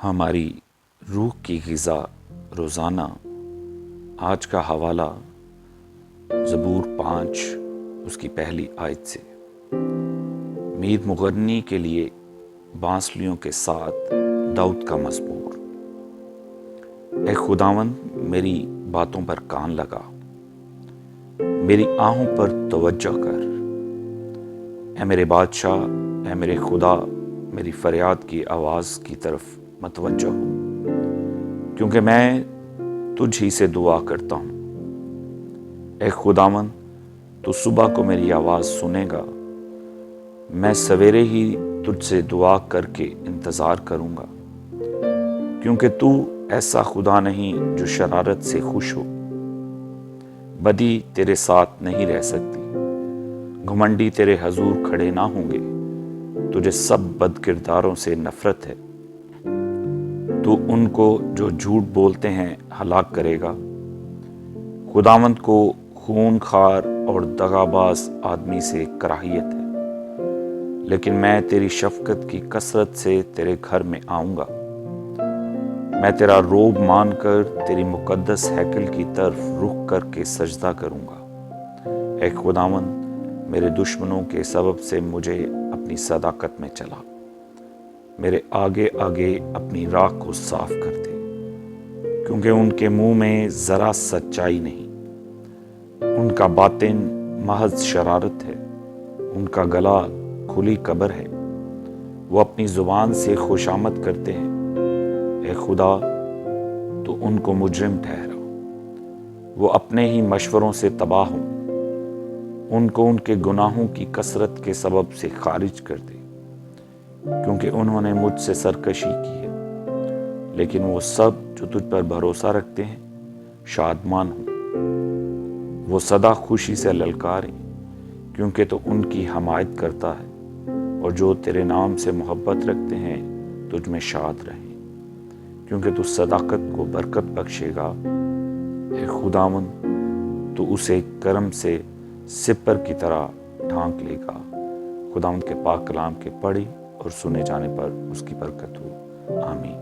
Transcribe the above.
ہماری روح کی غذا روزانہ آج کا حوالہ زبور 5 اس کی پہلی آیت سے۔ میر مغنی کے لیے بانسلیوں کے ساتھ داؤد کا مزمور۔ اے خداوند میری باتوں پر کان لگا، میری آہوں پر توجہ کر۔ اے میرے بادشاہ، اے میرے خدا، میری فریاد کی آواز کی طرف متوجہ ہو، کیونکہ میں تجھ ہی سے دعا کرتا ہوں۔ اے خداوند، تو صبح کو میری آواز سنے گا، میں سویرے ہی تجھ سے دعا کر کے انتظار کروں گا، کیونکہ تو ایسا خدا نہیں جو شرارت سے خوش ہو، بدی تیرے ساتھ نہیں رہ سکتی، گھمنڈی تیرے حضور کھڑے نہ ہوں گے، تجھے سب بد کرداروں سے نفرت ہے، تو ان کو جو جھوٹ بولتے ہیں ہلاک کرے گا۔ خداوند کو خون خوار اور دغاباز آدمی سے کراہیت ہے، لیکن میں تیری شفقت کی کثرت سے تیرے گھر میں آؤں گا۔ میں تیرا روب مان کر تیری مقدس ہیکل کی طرف رخ کر کے سجدہ کروں گا۔ اے خداوند، میرے دشمنوں کے سبب سے مجھے اپنی صداقت میں چلا، میرے آگے آگے اپنی راہ کو صاف کر دے، کیونکہ ان کے منہ میں ذرا سچائی نہیں، ان کا باطن محض شرارت ہے، ان کا گلا کھلی قبر ہے، وہ اپنی زبان سے خوشامد کرتے ہیں۔ اے خدا، تو ان کو مجرم ٹھہرا، وہ اپنے ہی مشوروں سے تباہ ہوں، ان کو ان کے گناہوں کی کثرت کے سبب سے خارج کر دے، کیونکہ انہوں نے مجھ سے سرکشی کی ہے۔ لیکن وہ سب جو تجھ پر بھروسہ رکھتے ہیں شادمان ہوں، وہ سدا خوشی سے للکاریں، کیونکہ تو ان کی حمایت کرتا ہے، اور جو تیرے نام سے محبت رکھتے ہیں تجھ میں شاد رہیں، کیونکہ تو صداقت کو برکت بخشے گا۔ اے خداوند، تو اسے کرم سے سپر کی طرح ڈھانک لے گا۔ خداوند کے پاک کلام کے پڑھے اور سنے جانے پر اس کی برکت ہو، آمین۔